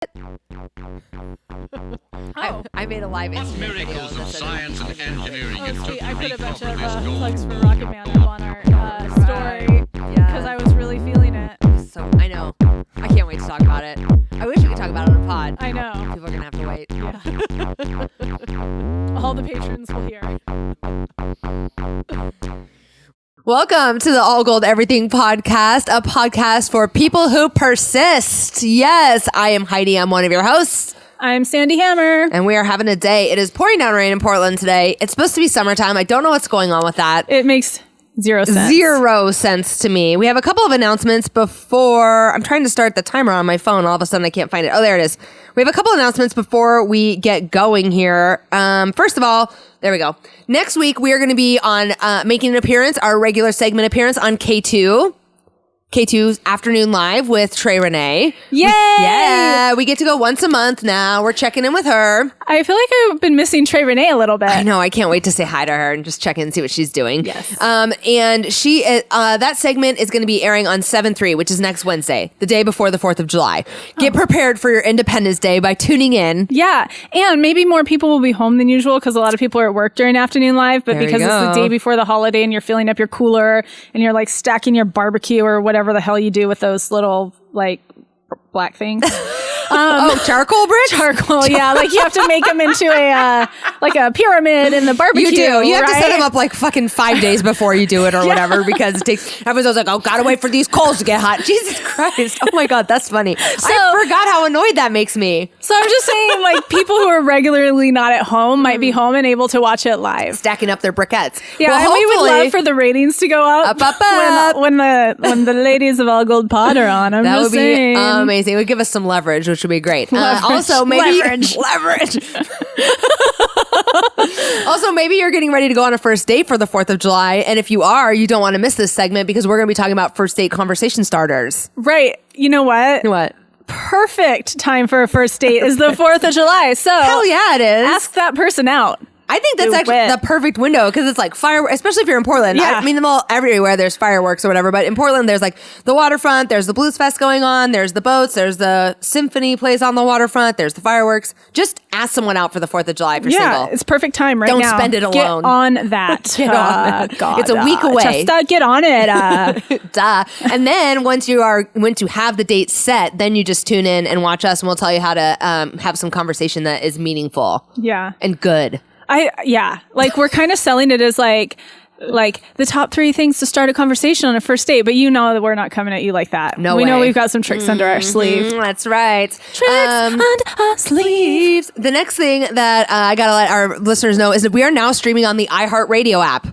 I made a live Instagram video. Miracles of science and engineering it took Sweet. I put a bunch of gold. plugs for Rocket Man up on our story because I was really feeling it. So I know. I can't wait to talk about it. I wish we could talk about it on a pod. I know. People are gonna have to wait. Yeah. All the patrons will hear. Welcome to the All Gold Everything podcast, a podcast for people who persist. Yes, I am Heidi. I'm one of your hosts. I'm Sandy Hammer. And we are having a day. It is pouring down rain in Portland today. It's supposed to be summertime. I don't know what's going on with that. It makes zero sense. Zero sense to me. We have a couple of announcements before. I'm trying to start the timer on my phone. All of a sudden, I can't find it. Oh, there it is. We have a couple of announcements before we get going here. First of all, there we go. Next week, we are going to be on making an appearance, our regular segment appearance on KATU Afternoon Live with Trey Renee. Yay! We get to go once a month now. We're checking in with her. I feel like I've been missing Trey Renee a little bit. I know. I can't wait to say hi to her and just check in and see what she's doing. Yes. And she, that segment is going to be airing on 7/3, which is next Wednesday, the day before the 4th of July. Get prepared for your Independence Day by tuning in. Yeah. And maybe more people will be home than usual because a lot of people are at work during Afternoon Live, but There you because it's the go. day before the holiday and you're filling up your cooler and you're like stacking your barbecue or whatever the hell you do with those little like black things. Charcoal bricks? Charcoal, yeah. Like you have to make them into a pyramid in the barbecue. You do. You have to right? set them up like fucking 5 days before you do it or whatever because it takes, everyone's always like, oh, gotta wait for these coals to get hot. Jesus Christ. Oh my God, that's funny. I forgot how annoyed that makes me. So I'm just saying, like, people who are regularly not at home might be home and able to watch it live. Stacking up their briquettes. Yeah, well, and we would hopefully- love for the ratings to go up, Up. when the ladies of All Gold Pod are on. I'm That just would be saying. amazing. It would give us some leverage, which would be great. Leverage. Also, maybe Leverage. Also, maybe you're getting ready to go on a first date for the 4th of July. And if you are, you don't want to miss this segment because we're going to be talking about first date conversation starters. Right. You know what? What? Perfect time for a first date is the 4th of July. So Hell yeah, it is. ask that person out. I think that's Do actually it. the perfect window because it's like fireworks, especially if you're in Portland. Yeah. I mean, well, everywhere there's fireworks or whatever, but in Portland, there's like the waterfront, there's the Blues Fest going on, there's the boats, there's the symphony plays on the waterfront, there's the fireworks. Just ask someone out for the 4th of July if you're single. It's perfect time right Don't now. spend it alone. Get on that. Get on it. God, It's a week away. Just get on it. Duh. And then once you have the date set, then you just tune in and watch us and we'll tell you how to have some conversation that is meaningful Yeah. and good. Like we're kind of selling it as like the top 3 things to start a conversation on a first date, but you know that we're not coming at you like that. No we know way. we've got some tricks under our sleeve. That's right. Tricks under our sleeves. The next thing that I gotta let our listeners know is that we are now streaming on the iHeartRadio app,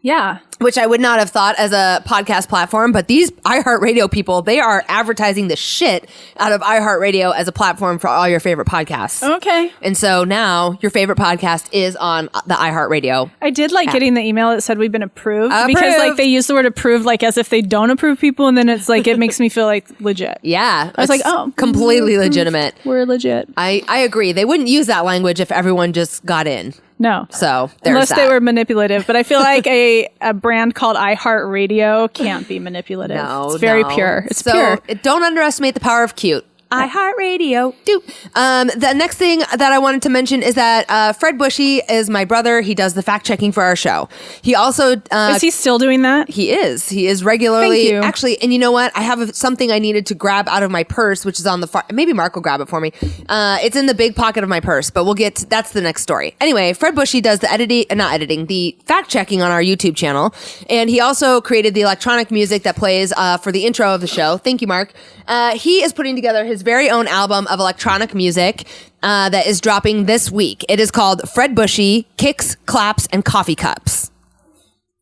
Yeah. which I would not have thought as a podcast platform, but these iHeartRadio people, they are advertising the shit out of iHeartRadio as a platform for all your favorite podcasts. Okay. And so now your favorite podcast is on the iHeartRadio. I did like getting the email that said we've been approved because like Approved. they use the word approved like as if they don't approve people, and then it's like it makes me feel like legit. Yeah. I was like, it's oh, completely legitimate. We're legit. I agree. They wouldn't use that language if everyone just got in. No. So there's Unless that. they were manipulative, but I feel like a brand called iHeartRadio can't be manipulative. No, it's very no. pure. It's so pure. Don't underestimate the power of cute. iHeartRadio. The next thing that I wanted to mention is that Fred Bushy is my brother. He does the fact checking for our show. He also Is he still doing that? He is regularly. Thank you. Actually, and you know what? I have something I needed to grab out of my purse, which is on the far. Maybe Mark will grab it for me. It's in the big pocket of my purse, but we'll get. That's the next story. Anyway, Fred Bushy does the the fact checking on our YouTube channel, and he also created the electronic music that plays for the intro of the show. Thank you, Mark. He is putting together his very own album of electronic music that is dropping this week. It is called Fred Bushy Kicks, Claps, and Coffee Cups.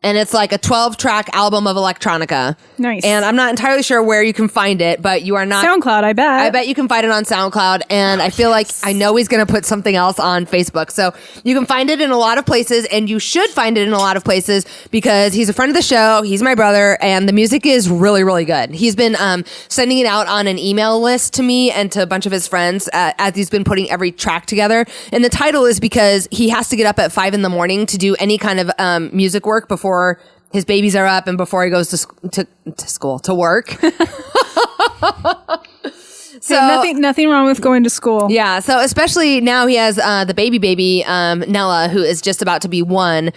And it's like a 12-track album of electronica. Nice. And I'm not entirely sure where you can find it, but you are not... SoundCloud, I bet. I bet you can find it on SoundCloud, and I feel like I know he's going to put something else on Facebook. So you can find it in a lot of places, and you should find it in a lot of places because he's a friend of the show, he's my brother, and the music is really, really good. He's been sending it out on an email list to me and to a bunch of his friends as he's been putting every track together. And the title is because he has to get up at 5 a.m. to do any kind of music work before his babies are up and before he goes to work. So nothing wrong with going to school. Yeah, so especially now he has the baby Nella, who is just about to be 1.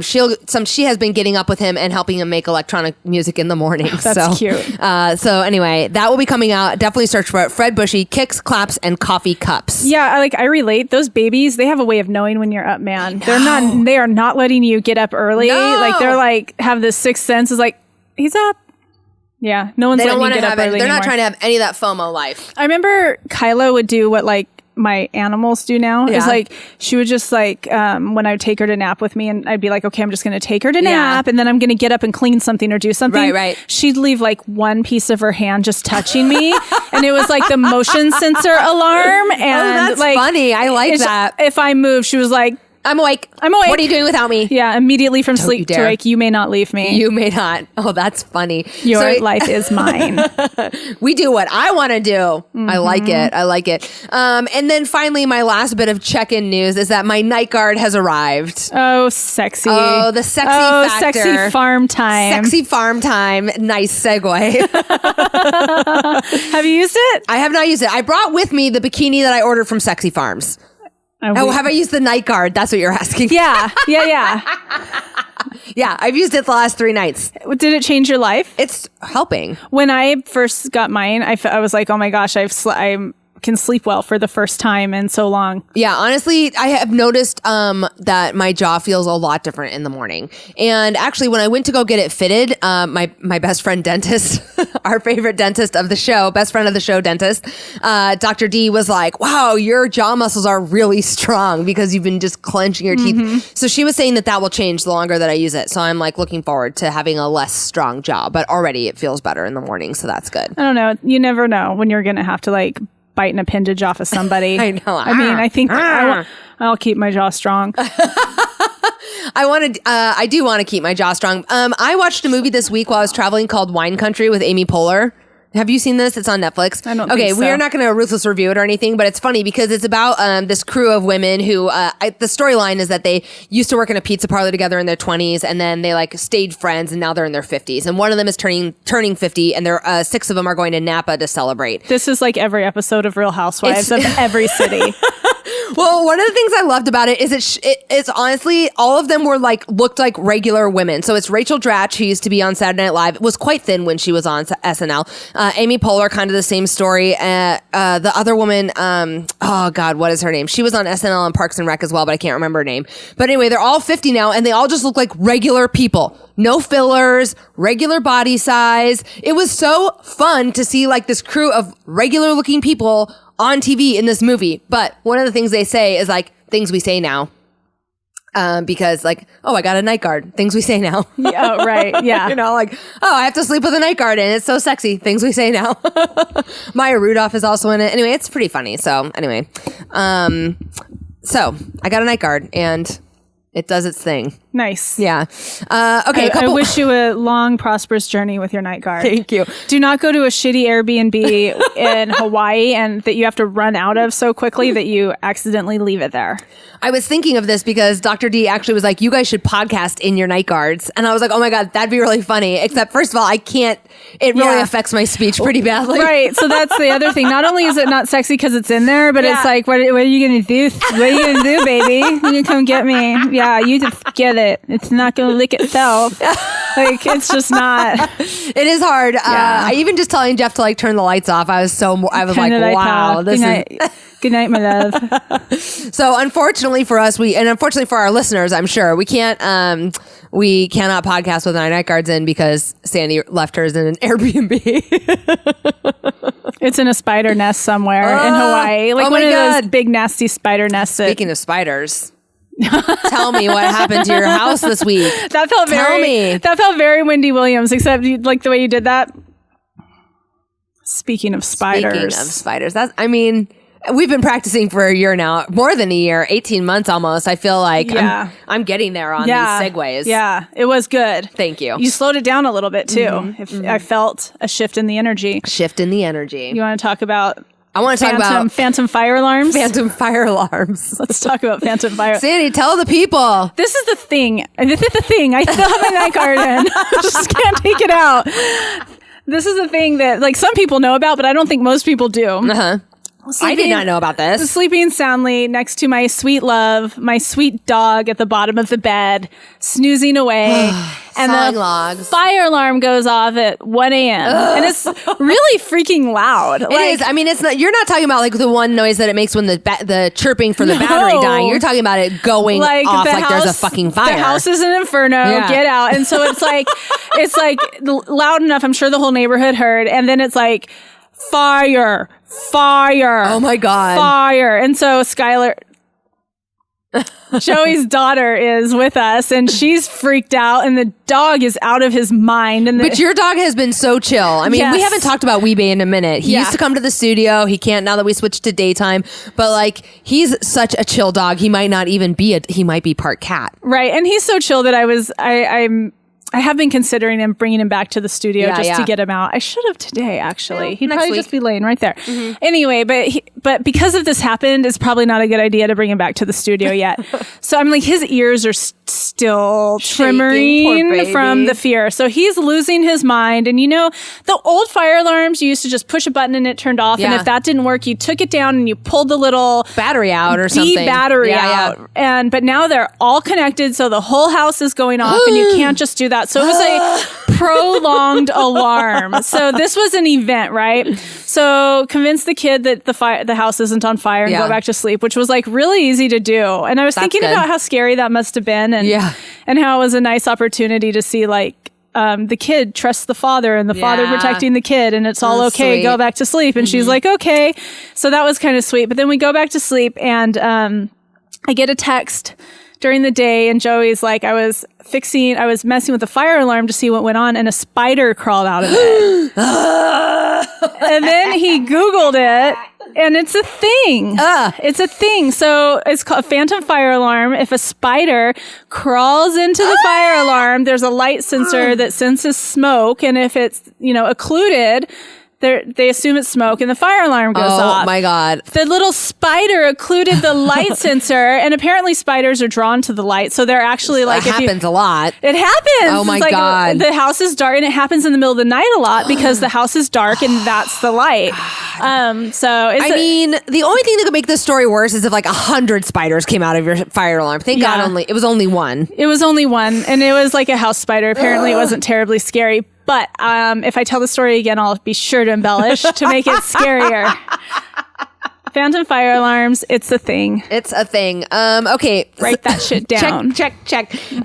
She has been getting up with him and helping him make electronic music in the morning. That's cute. So anyway, that will be coming out. Definitely search for it. Fred Bushy, Kicks, Claps, and Coffee Cups. Yeah, I relate. Those babies, they have a way of knowing when you're up, man. They are not letting you get up early. No. Like they're like have this sixth sense is like, he's up. Yeah, no one's letting you get up early They're anymore. not trying to have any of that FOMO life. I remember Kyla would do what like my animals do now. Yeah. Is like she would just like when I would take her to nap with me and I'd be like, okay, I'm just going to take her to nap and then I'm going to get up and clean something or do something. Right. She'd leave like one piece of her hand just touching me and it was like the motion sensor alarm. And that's like funny. I like that. If I moved, she was like, I'm awake. What are you doing without me? Yeah, immediately from sleep to dare. wake, you may not leave me. You may not. Oh, that's funny. Your life is mine. We do what I want to do. Mm-hmm. I like it. And then finally, my last bit of check-in news is that my night guard has arrived. Oh, sexy. Oh, the sexy factor. Sexy farm time. Sexy farm time. Nice segue. Have you used it? I have not used it. I brought with me the bikini that I ordered from Sexy Farms. Oh, have I used the night guard? That's what you're asking. Yeah. Yeah, I've used it the last 3 nights. Did it change your life? It's helping. When I first got mine, I was like, oh my gosh, I can sleep well for the first time in so long. Yeah, honestly, I have noticed that my jaw feels a lot different in the morning. And actually, when I went to go get it fitted, my best friend dentist, our favorite dentist of the show, best friend of the show dentist, Dr. D was like, wow, your jaw muscles are really strong because you've been just clenching your teeth. So she was saying that will change the longer that I use it. So I'm like looking forward to having a less strong jaw, but already it feels better in the morning. So that's good. I don't know. You never know when you're going to have to like bite an appendage off of somebody. I know. I mean, I think I'll keep my jaw strong. I do want to keep my jaw strong. I watched a movie this week while I was traveling called Wine Country with Amy Poehler. Have you seen this? It's on Netflix. I don't think so. We are not going to ruthless review it or anything, but it's funny because it's about this crew of women who, the storyline is that they used to work in a pizza parlor together in their 20s and then they like stayed friends and now they're in their 50s. And one of them is turning 50 and there 6 of them are going to Napa to celebrate. This is like every episode of Real Housewives of every city. Well, one of the things I loved about it is it's honestly, all of them looked like regular women. So it's Rachel Dratch, who used to be on Saturday Night Live, was quite thin when she was on SNL. Amy Poehler, kind of the same story. The other woman, oh God, what is her name? She was on SNL and Parks and Rec as well, but I can't remember her name. But anyway, they're all 50 now and they all just look like regular people. No fillers, regular body size. It was so fun to see like this crew of regular looking people on TV in this movie. But one of the things they say is like things we say now. Because like, oh, I got a night guard. Things we say now. Oh, right. Yeah. You know, like, oh, I have to sleep with a night guard and it's so sexy. Things we say now. Maya Rudolph is also in it. Anyway, it's pretty funny. So anyway, so I got a night guard and it does its thing. Nice. Yeah. Okay. I wish you a long, prosperous journey with your night guard. Thank you. Do not go to a shitty Airbnb in Hawaii and that you have to run out of so quickly that you accidentally leave it there. I was thinking of this because Dr. D actually was like, you guys should podcast in your night guards. And I was like, oh my God, that'd be really funny. Except first of all, I can't, it really affects my speech pretty badly. Right. So that's the other thing. Not only is it not sexy because it's in there, but it's like, what are you going to do? What are you going to do, baby? You come get me. Yeah, you just get it. It's not going to lick itself. Like, it's just not. It is hard. Yeah. I even just telling Jeff to like turn the lights off. I was like, wow. Good night. Good night, my love. So unfortunately for us, and unfortunately for our listeners, I'm sure we cannot podcast with our night guards in because Sandy left hers in an Airbnb. It's in a spider nest somewhere in Hawaii. Like one of those big nasty spider nests. Speaking of spiders. Tell me what happened to your house this week. That felt very Wendy Williams, except you, like the way you did that. Speaking of spiders. We've been practicing for a year now, more than a year, 18 months almost. I feel like I'm getting there on these segues. Yeah, it was good. Thank you. You slowed it down a little bit too. I felt a shift in the energy. You want to talk about phantom fire alarms? Phantom fire alarms. Let's talk about phantom fire. Sandy, tell the people. This is the thing. I still have my night guard in. I just can't take it out. this is a thing that like some people know about, but I don't think most people do. Uh-huh. I did not know about this. Sleeping soundly next to my sweet love, my sweet dog at the bottom of the bed, snoozing away. And the logs. fire alarm goes off at 1 a.m. And it's really freaking loud. It is. I mean, it's not. You're not talking about like the one noise that it makes when the chirping for the battery dying. You're talking about it going off like there's a fucking fire. The house is an inferno. Yeah. Get out. And so it's like loud enough. I'm sure the whole neighborhood heard. And then it's like fire. Oh my God. Fire. And so Skylar, Joey's daughter, is with us and she's freaked out and the dog is out of his mind. But your dog has been so chill. I mean, we haven't talked about Weebay in a minute. He used to come to the studio. He can't now that we switched to daytime. But like, he's such a chill dog. He might not even be he might be part cat. Right. And he's so chill that I have been considering bringing him back to the studio to get him out. I should have today, actually. He'd probably just be laying right there. Mm-hmm. Anyway, but because of this happened, it's probably not a good idea to bring him back to the studio yet. So I'm like, his ears are still trimmering from the fear. So he's losing his mind. And you know, the old fire alarms, you used to just push a button and it turned off. Yeah. And if that didn't work, you took it down and you pulled the little battery out or something. Battery out. But now they're all connected. So the whole house is going off and you can't just do that. So it was a prolonged alarm. So this was an event, right? So convince the kid that the house isn't on fire and go back to sleep, which was like really easy to do. And I was thinking about how scary that must have been and how it was a nice opportunity to see like the kid trusts the father and the father protecting the kid and it's all okay. Sweet. Go back to sleep. And she's like, okay. So that was kind of sweet. But then we go back to sleep and I get a text during the day and Joey's like, I was messing with the fire alarm to see what went on and a spider crawled out of it. And then he Googled it and it's a thing. It's a thing. So it's called a phantom fire alarm. If a spider crawls into the fire alarm, there's a light sensor that senses smoke. And if it's, occluded, they assume it's smoke and the fire alarm goes off. Oh my God. The little spider occluded the light sensor and apparently spiders are drawn to the light. So they're actually like... It happens a lot. It happens. Oh my God. The house is dark and it happens in the middle of the night a lot because the house is dark and that's the light. The only thing that could make this story worse is if like 100 spiders came out of your fire alarm. Thank God it was only one. It was only one and it was like a house spider. Apparently it wasn't terribly scary. But if I tell the story again, I'll be sure to embellish to make it scarier. Phantom fire alarms, it's a thing. It's a thing. Okay. Write that shit down. Check.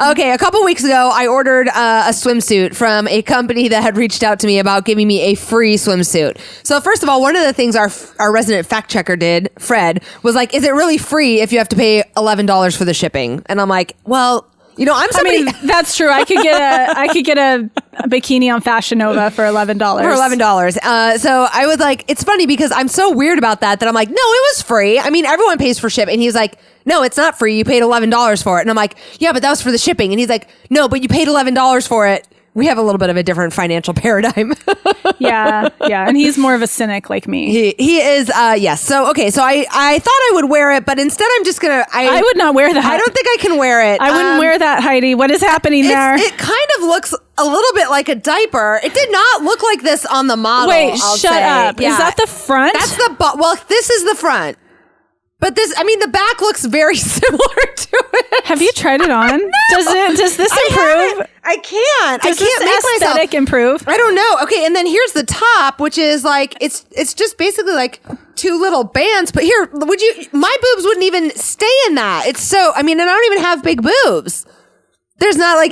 Okay, a couple weeks ago, I ordered a swimsuit from a company that had reached out to me about giving me a free swimsuit. So first of all, one of the things our resident fact checker did, Fred, was like, is it really free if you have to pay $11 for the shipping? And I'm like, well... I'm somebody. I mean, that's true. I could get a bikini on Fashion Nova for $11. For $11. So I was like, it's funny because I'm so weird about that I'm like, no, it was free. I mean, everyone pays for ship. And he's like, no, it's not free. You paid $11 for it. And I'm like, yeah, but that was for the shipping. And he's like, no, but you paid $11 for it. We have a little bit of a different financial paradigm. Yeah. And he's more of a cynic like me. He is, yes. So, okay. So I thought I would wear it, but instead I'm just going to... I would not wear that. I don't think I can wear it. I wouldn't wear that, Heidi. What is happening there? It kind of looks a little bit like a diaper. It did not look like this on the model. Wait, shut up. Yeah. Is that the front? That's the... Well, this is the front. But the back looks very similar to it. Have you tried it on? No. Does this improve? I can't. Does I can't make this aesthetic improve? I don't know. Okay, and then here's the top, which is like it's just basically like two little bands. But here, my boobs wouldn't even stay in that. It's so. I mean, and I don't even have big boobs. There's not like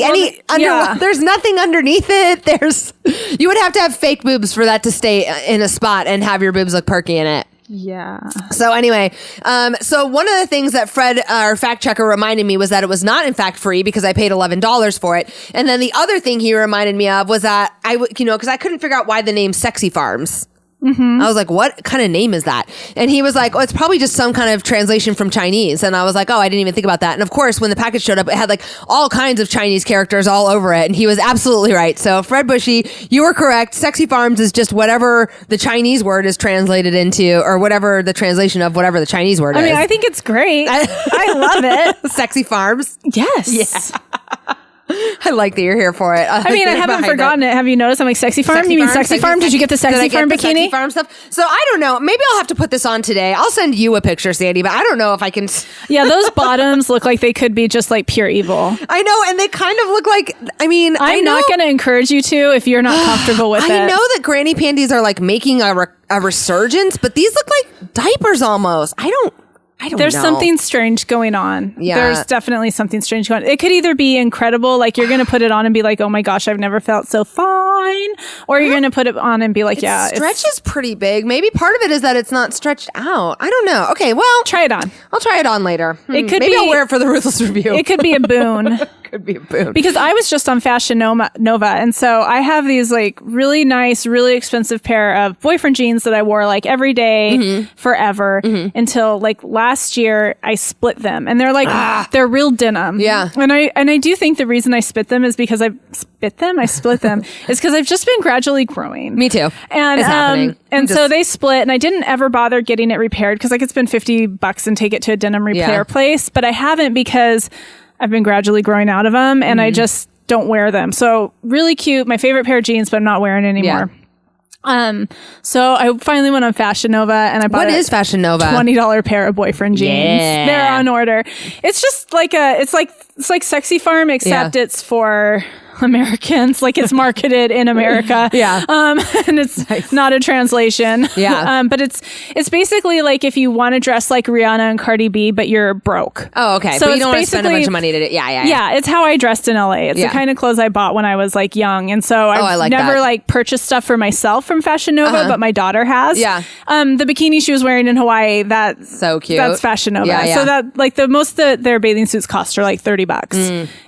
there's nothing underneath it. You would have to have fake boobs for that to stay in a spot and have your boobs look perky in it. Yeah. So anyway, so one of the things that Fred, our fact checker, reminded me was that it was not in fact free because I paid $11 for it. And then the other thing he reminded me of was that because I couldn't figure out why the name Sexy Farms. Mm-hmm. I was like, what kind of name is that? And he was like, oh, it's probably just some kind of translation from Chinese. And I was like, oh, I didn't even think about that. And of course, when the package showed up, it had like all kinds of Chinese characters all over it. And he was absolutely right. So Fred Bushy, you were correct. Sexy Farms is just whatever the Chinese word is translated into, or whatever the translation of whatever the Chinese word is. I mean, I think it's great. I love it. Sexy Farms. Yes. Yeah. I like that you're here for it. I mean, I haven't forgotten it. Have you noticed? I'm like, Sexy Farm? You mean Sexy Farm? Did you get the Sexy Farm bikini? Sexy Farm stuff. So I don't know. Maybe I'll have to put this on today. I'll send you a picture, Sandy, but I don't know if I can. Yeah, those bottoms look like they could be just like pure evil. I know, and they kind of look like. I mean, I'm not going to encourage you to if you're not comfortable with it. I know that granny panties are like making a resurgence, but these look like diapers almost. I don't There's know. something strange going on. Yeah. There's definitely something strange going on. It could either be incredible, like you're going to put it on and be like, oh my gosh, I've never felt so fine. Or you're going to put it on and be like, yeah. It stretches pretty big. Maybe part of it is that it's not stretched out. I don't know. Okay, well. Try it on. I'll try it on later. Maybe I'll wear it for the Ruthless Review. It could be a boon. Could be a boon. Because I was just on Fashion Nova, and so I have these like really nice, really expensive pair of boyfriend jeans that I wore like every day forever until like last year I split them, and they're like they're real denim. Yeah, and I do think the reason I split them is because I split them is because I've just been gradually growing. Me too. And it's happening. And so they split, and I didn't ever bother getting it repaired because I could spend $50 and take it to a denim repair place, but I haven't because I've been gradually growing out of them, and I just don't wear them. So really cute. My favorite pair of jeans, but I'm not wearing it anymore. Yeah. So I finally went on Fashion Nova, and I bought What is Fashion Nova? $20 pair of boyfriend jeans. Yeah. They're on order. It's just like it's like Sexy Farm, except it's for Americans, like it's marketed in America. And it's not a translation. But it's basically like if you want to dress like Rihanna and Cardi B, but you're broke. Oh, okay. So but you don't want to spend a bunch of money to do it. Yeah. It's how I dressed in LA. It's the kind of clothes I bought when I was like young. And so I've like never that. like purchased stuff for myself from Fashion Nova, but my daughter has. The bikini she was wearing in Hawaii, that's so cute. That's Fashion Nova. So that like the most that their bathing suits cost are like $30.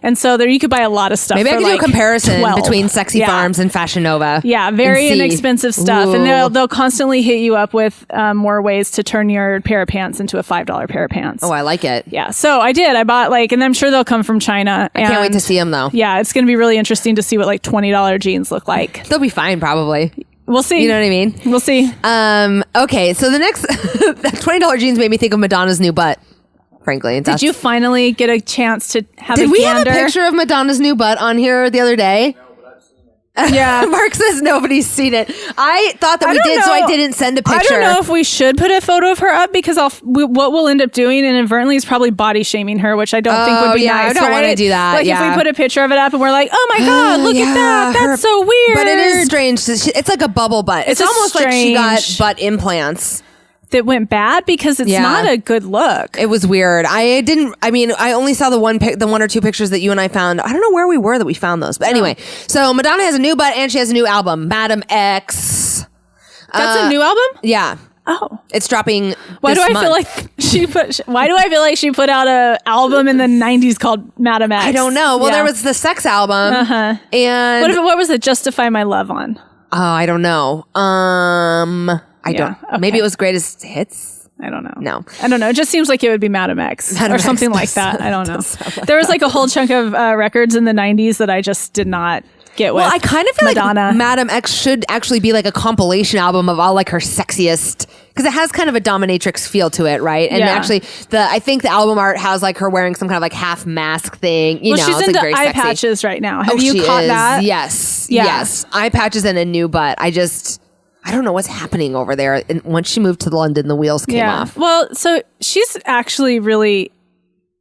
And so there you could buy a lot of stuff. Maybe I could do a comparison 12. between Sexy Farms and Fashion Nova. Yeah, very inexpensive stuff. Ooh. And they'll constantly hit you up with more ways to turn your pair of pants into a $5 pair of pants. Oh, I like it. Yeah, so I did. I bought and I'm sure they'll come from China. I can't wait to see them though. Yeah, it's going to be really interesting to see what like $20 jeans look like. They'll be fine probably. We'll see. You know what I mean? We'll see. Okay, so the next $20 jeans made me think of Madonna's new butt. Frankly, did you finally get a chance to have? Did we have a picture of Madonna's new butt on here the other day? No, but I've seen it. Yeah, Mark says nobody's seen it. I thought that we did, so I didn't send a picture. I don't know if we should put a photo of her up because what we'll end up doing inadvertently is probably body shaming her, which I don't think would be nice. I don't want to do that. Like if we put a picture of it up and we're like, oh my god, look at that, that's so weird. But it is strange. It's like a bubble butt. It's almost like she got butt implants. That went bad because it's not a good look. It was weird. I only saw the one or two pictures that you and I found. I don't know where we were that we found those. But anyway, so Madonna has a new butt and she has a new album, Madam X. That's a new album? Yeah. Oh, it's dropping. Why do I feel like she put out an album in the 90s called Madam X? I don't know. Well, there was the Sex album, and what was it? Justify My Love on? Oh, I don't know. I don't. Okay. Maybe it was Greatest Hits. I don't know. No, I don't know. It just seems like it would be Madam X or something like that. I don't know. There was like a whole chunk of records in the 90s that I just did not get with. Well, I kind of feel Madonna. like Madam X should actually be like a compilation album of all like her sexiest, because it has kind of a dominatrix feel to it, right? And actually, I think the album art has like her wearing some kind of like half mask thing. You know, she's it's into like very eye sexy. patches right now. Have you caught that? Yes, yes. Eye patches and a new butt. I don't know what's happening over there. And once she moved to London, the wheels came off. Well, so she's actually really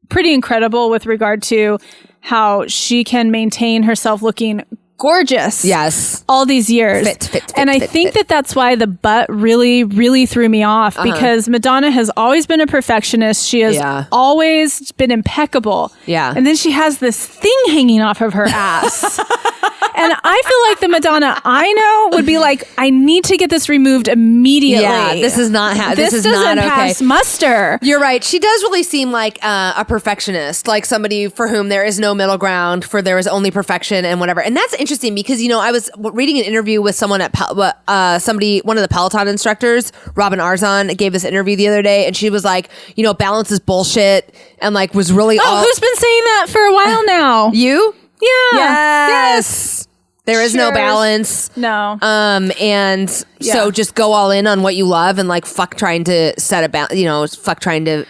pretty incredible with regard to how she can maintain herself looking gorgeous. Yes. All these years. And I think that's why the butt really, really threw me off because Madonna has always been a perfectionist. She has always been impeccable. Yeah. And then she has this thing hanging off of her ass. And I feel like the Madonna I know would be like, I need to get this removed immediately. Yeah, this is not this is doesn't not okay. pass muster. You're right. She does really seem like a perfectionist, like somebody for whom there is no middle ground, for there is only perfection and whatever. And that's interesting because, you know, I was reading an interview with someone at one of the Peloton instructors, Robin Arzon, gave this interview the other day, and she was like, you know, balance is bullshit, and like was really who's been saying that for a while now? You? Yeah. Yes. There is no Cheers. balance. No. And so just go all in on what you love and like fuck trying to set a fuck trying to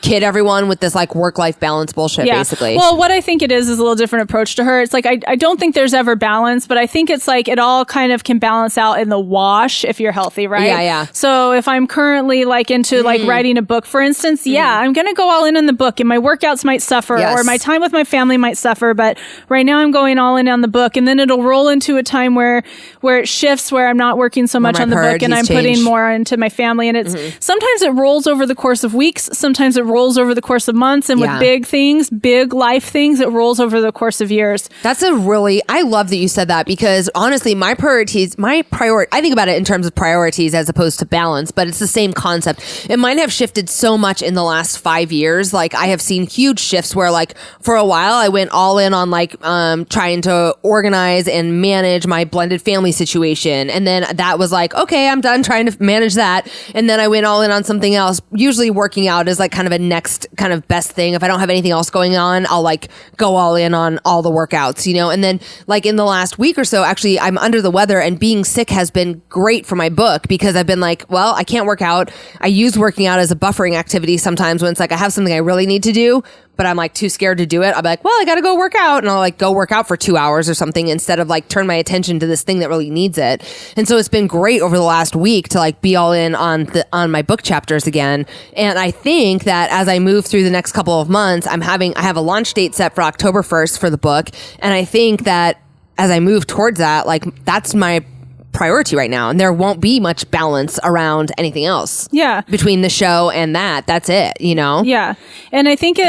kid everyone with this like work-life balance bullshit, basically. Well, what I think it is a little different approach to her. It's like, I don't think there's ever balance, but I think it's like it all kind of can balance out in the wash if you're healthy, right? Yeah. So if I'm currently like into like writing a book, for instance, I'm going to go all in on the book and my workouts might suffer or my time with my family might suffer. But right now I'm going all in on the book, and then it'll roll into a time where it shifts, where I'm not working so much on the book and I'm putting more into my family. And it's sometimes it rolls over the course of weeks. Sometimes it rolls over the course of months, and with big things, big life things, it rolls over the course of years. I love that you said that, because honestly, I think about it in terms of priorities as opposed to balance, but it's the same concept. And mine have shifted so much in the last 5 years. Like I have seen huge shifts where like for a while I went all in on like trying to organize and manage my blended family situation. And then that was like, okay, I'm done trying to manage that. And then I went all in on something else. Usually working out is like kind of a next kind of best thing. If I don't have anything else going on, I'll like go all in on all the workouts, and then like in the last week or so, actually I'm under the weather, and being sick has been great for my book, because I've been like, well, I can't work out. I use working out as a buffering activity sometimes when it's like I have something I really need to do, but I'm like too scared to do it. I'll be like, well, I got to go work out, and I'll like go work out for 2 hours or something instead of like turn my attention to this thing that really needs it. And so it's been great over the last week to like be all in on my book chapters again. And I think that as I move through the next couple of months, I have a launch date set for October 1st for the book. And I think that as I move towards that, like that's my priority right now, and there won't be much balance around anything else. Between the show and that's it, And I think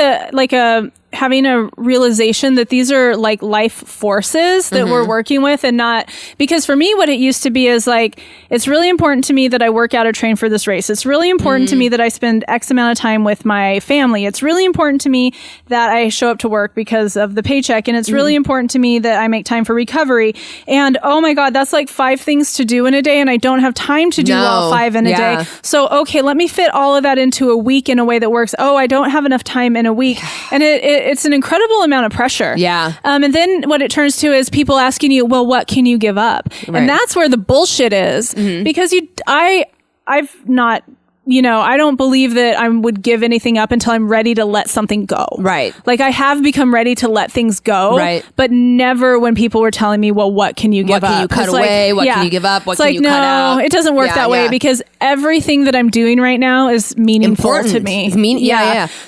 having a realization that these are like life forces that we're working with, and not, because for me what it used to be is like, it's really important to me that I work out or train for this race. It's really important to me that I spend X amount of time with my family. It's really important to me that I show up to work because of the paycheck, and it's really important to me that I make time for recovery. And oh my God, that's like 5 things to do in a day, and I don't have time to do all 5 in a day. So okay, let me fit all of that into a week in a way that works. Oh, I don't have enough time in a week. And it's an incredible amount of pressure. And then what it turns to is people asking you, well, what can you give up? And that's where the bullshit is, because I've not, I don't believe that I would give anything up until I'm ready to let something go. Right. Like I have become ready to let things go. Right. But never when people were telling me, well, what can you give up? What can you cut away? What can you give up? What can you cut out? No, it doesn't work that way, because everything that I'm doing right now is meaningful to me.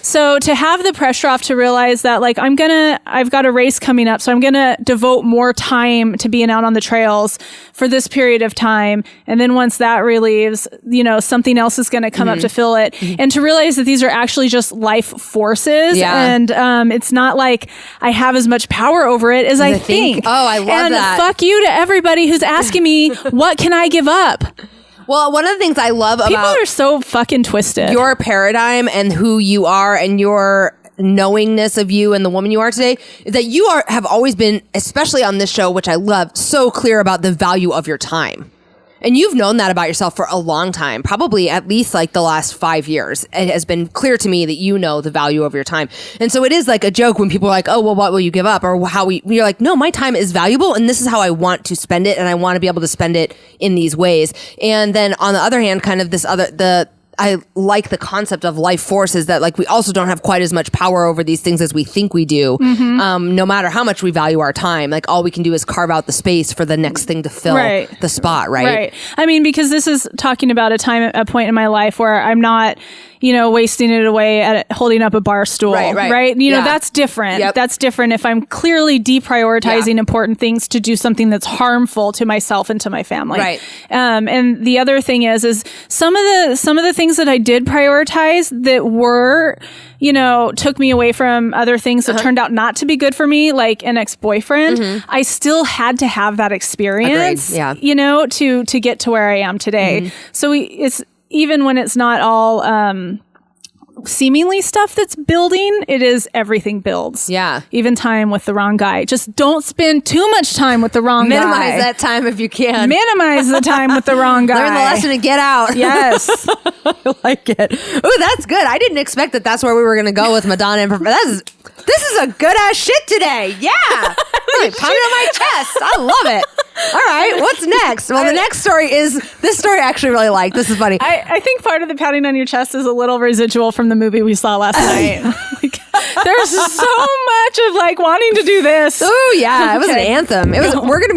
So to have the pressure off, to realize that like I've got a race coming up, so I'm going to devote more time to being out on the trails for this period of time. And then once that relieves, something else is going to come up to fill it. And to realize that these are actually just life forces. And it's not like I have as much power over it as I think. Oh, I love that. And fuck you to everybody who's asking me, what can I give up? Well, one of the things I love about people are so fucking twisted. Your paradigm and who you are and your knowingness of you and the woman you are today is that you have always been, especially on this show, which I love, so clear about the value of your time. And you've known that about yourself for a long time, probably at least like the last 5 years. It has been clear to me that you know the value of your time. And so it is like a joke when people are like, oh, well, what will you give up? Or you're like, no, my time is valuable, and this is how I want to spend it. And I want to be able to spend it in these ways. And then on the other hand, kind of I like the concept of life forces, that like we also don't have quite as much power over these things as we think we do. No matter how much we value our time, like all we can do is carve out the space for the next thing to fill the spot, right? I mean, because this is talking about a point in my life where I'm not, wasting it away at holding up a bar stool, right? That's different. That's different if I'm clearly deprioritizing important things to do something that's harmful to myself and to my family. Right. And the other thing is some of the things that I did prioritize that were, took me away from other things that turned out not to be good for me, like an ex-boyfriend. I still had to have that experience, to get to where I am today. So it's, even when it's not all seemingly stuff that's building, it is everything builds. Even time with the wrong guy. Just don't spend too much time with the wrong guy. Minimize that time if you can. Minimize the time with the wrong guy. Learn the lesson and get out. Yes. I like it. Ooh, that's good. I didn't expect that's where we were going to go with Madonna and this is a good ass shit today. Yeah. Pounding on my chest. I love it. All right, what's next? Well, the next story is this story I actually really like. This is funny. I think part of the pounding on your chest is a little residual from the movie we saw last night. There's so much of like wanting to do this. Oh yeah, it was an anthem. It was. We're gonna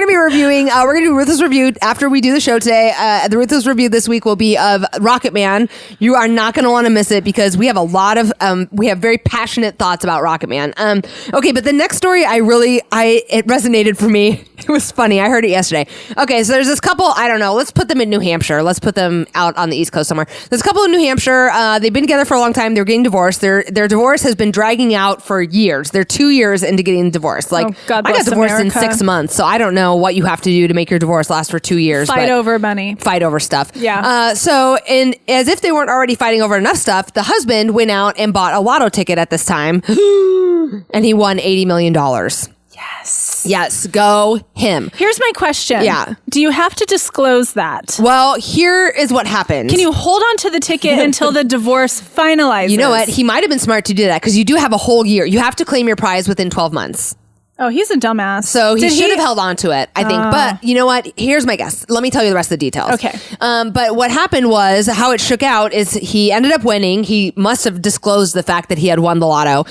be reviewing. We're gonna do Ruthless Review after we do the show today. The Ruthless Review this week will be of Rocket Man. You are not gonna want to miss it because we have a lot of we have very passionate thoughts about Rocket Man. Okay, but the next story it resonated for me. It was funny. I heard it yesterday. Okay, so there's this couple. I don't know. Let's put them in New Hampshire. Let's put them out on the East Coast somewhere. There's a couple in New Hampshire. They've been together for a long time. They're getting divorced. Their divorce has been dragging out for years. They're 2 years into getting divorced. Like, God I got bless divorced America. in 6 months, so I don't know what you have to do to make your divorce last for 2 years. Fight over money. Fight over stuff. Yeah. So, as if they weren't already fighting over enough stuff, the husband went out and bought a lotto ticket at this time, and he won $80 million. Yes, go him. Here's my question. Yeah. Do you have to disclose that? Well, here is what happened. Can you hold on to the ticket until the divorce finalizes? You know what? He might have been smart to do that because you do have a whole year. You have to claim your prize within 12 months. Oh, he's a dumbass. So he should have held on to it, I think. But you know what? Here's my guess. Let me tell you the rest of the details. Okay. But what happened was, how it shook out is he ended up winning. He must have disclosed the fact that he had won the lotto.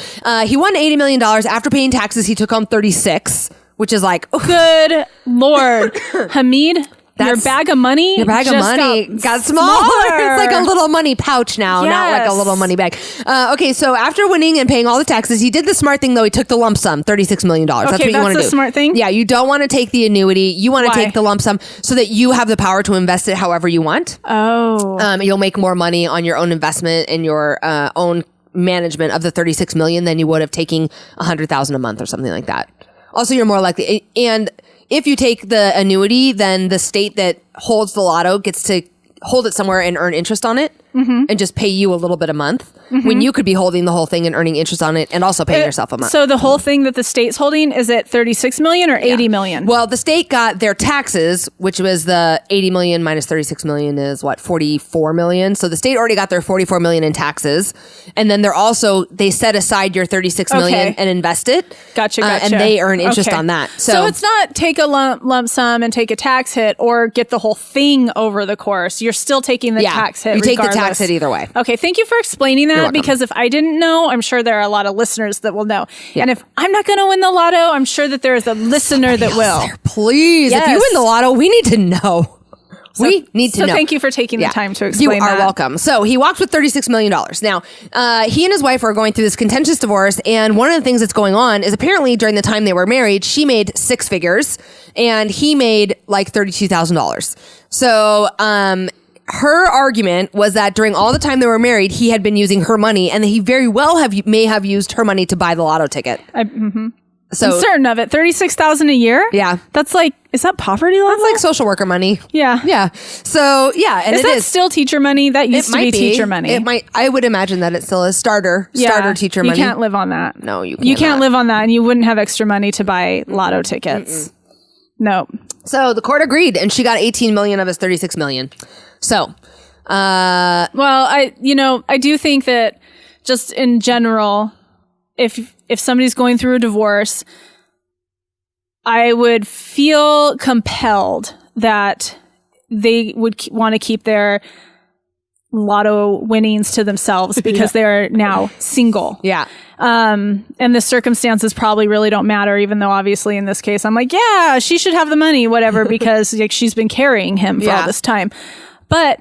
He won $80 million. After paying taxes, he took home 36, which is like, good Lord. Hamid, your bag of money got smaller. It's like a little money pouch now, not like a little money bag. Okay, so after winning and paying all the taxes, he did the smart thing, though. He took the lump sum, $36 million. That's what you want to do. That's the smart thing? Yeah, you don't want to take the annuity. You want to take the lump sum so that you have the power to invest it however you want. Oh. You'll make more money on your own investment and your own management of the $36 million than you would have taking $100,000 a month or something like that. Also, you're more likely, and if you take the annuity, then the state that holds the lotto gets to hold it somewhere and earn interest on it and just pay you a little bit a month when you could be holding the whole thing and earning interest on it and also paying yourself a month. So the whole thing that the state's holding, is it 36 million or 80 million? Well, the state got their taxes, which was the 80 million minus 36 million is what, 44 million. So the state already got their 44 million in taxes. And then they set aside your 36 million and invest it. Gotcha. And they earn interest on that. So it's not take a lump sum and take a tax hit or get the whole thing over the course. You're still taking the tax hit. You take regardless. the tax hit either way. Okay. Thank you for explaining that, because if I didn't know, I'm sure there are a lot of listeners that will know. Yeah. And if I'm not going to win the lotto, I'm sure that there is a listener that will. Please, if you win the lotto, we need to know. We need to know. So thank you for taking the time to explain that. You are welcome. So he walked with $36 million. Now, he and his wife are going through this contentious divorce. And one of the things that's going on is apparently during the time they were married, she made 6 figures and he made like $32,000. So, her argument was that during all the time they were married, he had been using her money and that he very well may have used her money to buy the lotto ticket. So I'm certain of it. $36,000 a year? Yeah. That's like, is that poverty level? That's like social worker money. Yeah. Yeah. So yeah. And is that still teacher money? That used to be teacher money. It might. I would imagine that it still is starter teacher money. You can't live on that. No, you can't live on that, and you wouldn't have extra money to buy lotto tickets. No. So the court agreed and she got 18 million of his 36 million. So, well, I do think that just in general, if somebody's going through a divorce, I would feel compelled that they would want to keep their lotto winnings to themselves because they're now single. Yeah. And the circumstances probably really don't matter, even though obviously in this case, I'm like, yeah, she should have the money, whatever, because like she's been carrying him for all this time. But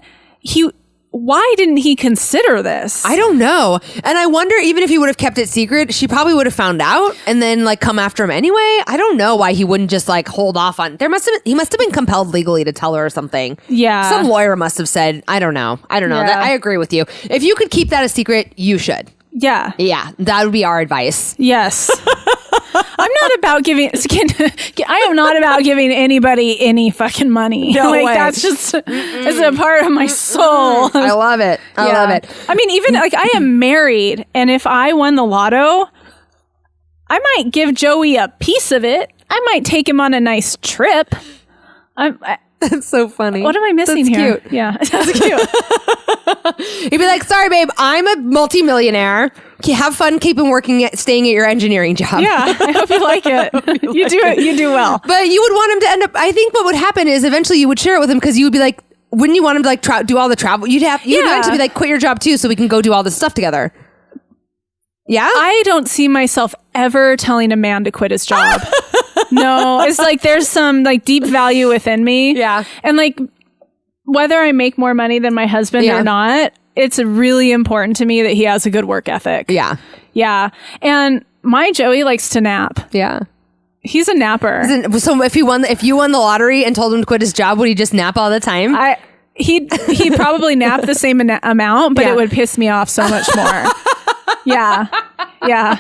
why didn't he consider this? I don't know. And I wonder, even if he would have kept it secret, she probably would have found out and then like come after him anyway. I don't know why he wouldn't just like hold off on. He must have been compelled legally to tell her or something. Yeah. Some lawyer must have said, I don't know. Yeah. I agree with you. If you could keep that a secret, you should. Yeah. Yeah. That would be our advice. Yes. I'm not about giving. I am not about giving anybody any fucking money. No way. That's just it's a part of my soul. I love it. I love it. I mean, even like I am married, and if I won the lotto, I might give Joey a piece of it. I might take him on a nice trip. That's so funny. What am I missing That's here? Cute. Yeah, that's cute. You'd be like, sorry, babe, I'm a multimillionaire. Have fun keeping staying at your engineering job. Yeah, I hope you like it. You do well. But you would want him to end up, I think what would happen is eventually you would share it with him because you would be like, wouldn't you want him to like do all the travel? You'd eventually be like, quit your job too so we can go do all this stuff together. Yeah? I don't see myself ever telling a man to quit his job. No, it's like there's some like deep value within me. Yeah. And like whether I make more money than my husband or not, it's really important to me that he has a good work ethic. Yeah. Yeah. And my Joey likes to nap. Yeah. He's a napper. So if you won the lottery and told him to quit his job, would he just nap all the time? He'd probably nap the same amount, but it would piss me off so much more. Yeah. Yeah.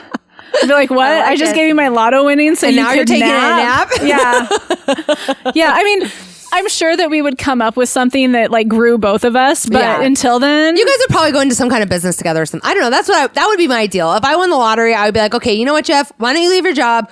I'd be like, what? I just gave you my lotto winnings so and you now could you're taking nap? a nap? Yeah. Yeah. I mean, I'm sure that we would come up with something that like grew both of us, but until then, you guys would probably go into some kind of business together or something. I don't know. That would be my ideal. If I won the lottery, I would be like, okay, you know what, Jeff? Why don't you leave your job?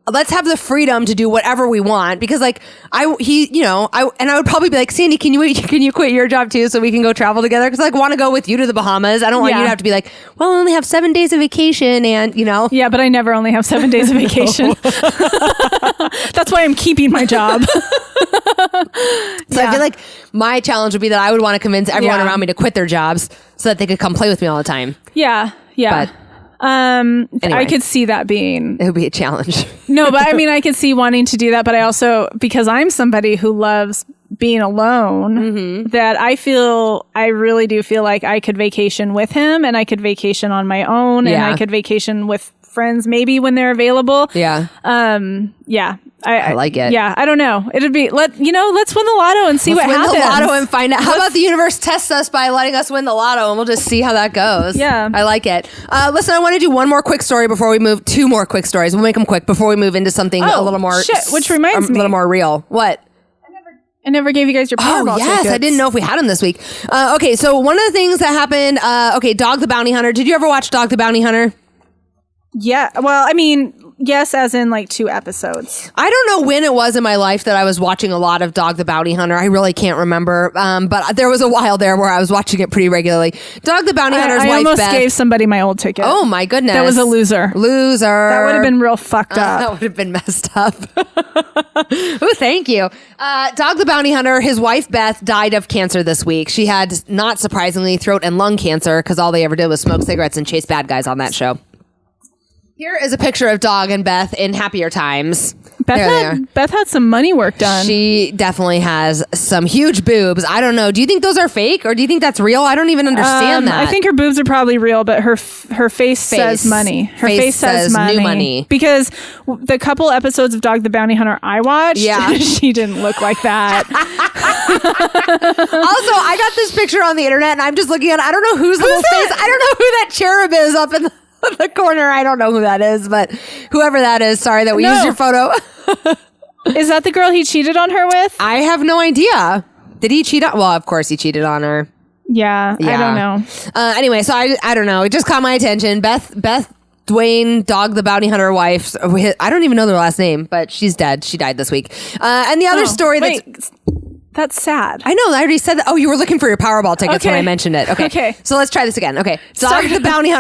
Let's have the freedom to do whatever we want because like I would probably be like, Sandy, can you quit your job too so we can go travel together? Because I like want to go with you to the Bahamas. I don't want you to have to be like, well, I only have 7 days of vacation and Yeah, but I never only have 7 days of vacation. That's why I'm keeping my job. So I feel like my challenge would be that I would want to convince everyone around me to quit their jobs so that they could come play with me all the time. Yeah. Yeah. But anyway. I could see that being... It would be a challenge. No, but I mean, I could see wanting to do that, but I also, because I'm somebody who loves being alone, that I really do feel like I could vacation with him and I could vacation on my own and I could vacation with friends maybe when they're available. Yeah. Yeah. I like it. Yeah, I don't know. It'd be let's win the lotto and see what happens. Win the lotto and find out. How about the universe tests us by letting us win the lotto and we'll just see how that goes. Yeah. I like it. Listen, I want to do one more quick story before we move. 2 more quick stories. We'll make them quick before we move into something a little more. Which reminds me. A little more real. What? I never gave you guys your Powerball yes, tickets. I didn't know if we had them this week. Okay, so one of the things that happened. Dog the Bounty Hunter. Did you ever watch Dog the Bounty Hunter? Yeah. Well, I mean, yes, as in like 2 episodes. I don't know when it was in my life that I was watching a lot of Dog the Bounty Hunter. I really can't remember. But there was a while there where I was watching it pretty regularly. Dog the Bounty Hunter's wife, I almost Beth, gave somebody my old ticket. Oh my goodness. That was a loser. That would have been real fucked up. That would have been messed up. Oh, thank you. Dog the Bounty Hunter, his wife Beth died of cancer this week. She had, not surprisingly, throat and lung cancer because all they ever did was smoke cigarettes and chase bad guys on that show. Here is a picture of Dog and Beth in happier times. Beth had some money work done. She definitely has some huge boobs. I don't know. Do you think those are fake or do you think that's real? I don't even understand that. I think her boobs are probably real, but her face says money. Her face says money. New money. Because the couple episodes of Dog the Bounty Hunter I watched, she didn't look like that. Also, I got this picture on the internet and I'm just looking at it. I don't know whose little face. I don't know who that cherub is up in the corner. I don't know who that is, but whoever that is, sorry that we used your photo. Is that the girl he cheated on her with? I have no idea. Did he cheat on? Well, of course he cheated on her. Yeah. I don't know. Anyway, so I don't know. It just caught my attention. Beth Dwayne, Dog the Bounty Hunter wife. I don't even know their last name, but she's dead. She died this week. And the other story that's sad. I know. I already said that. Oh, you were looking for your Powerball tickets when I mentioned it. Okay. So let's try this again. Okay. Dog the Bounty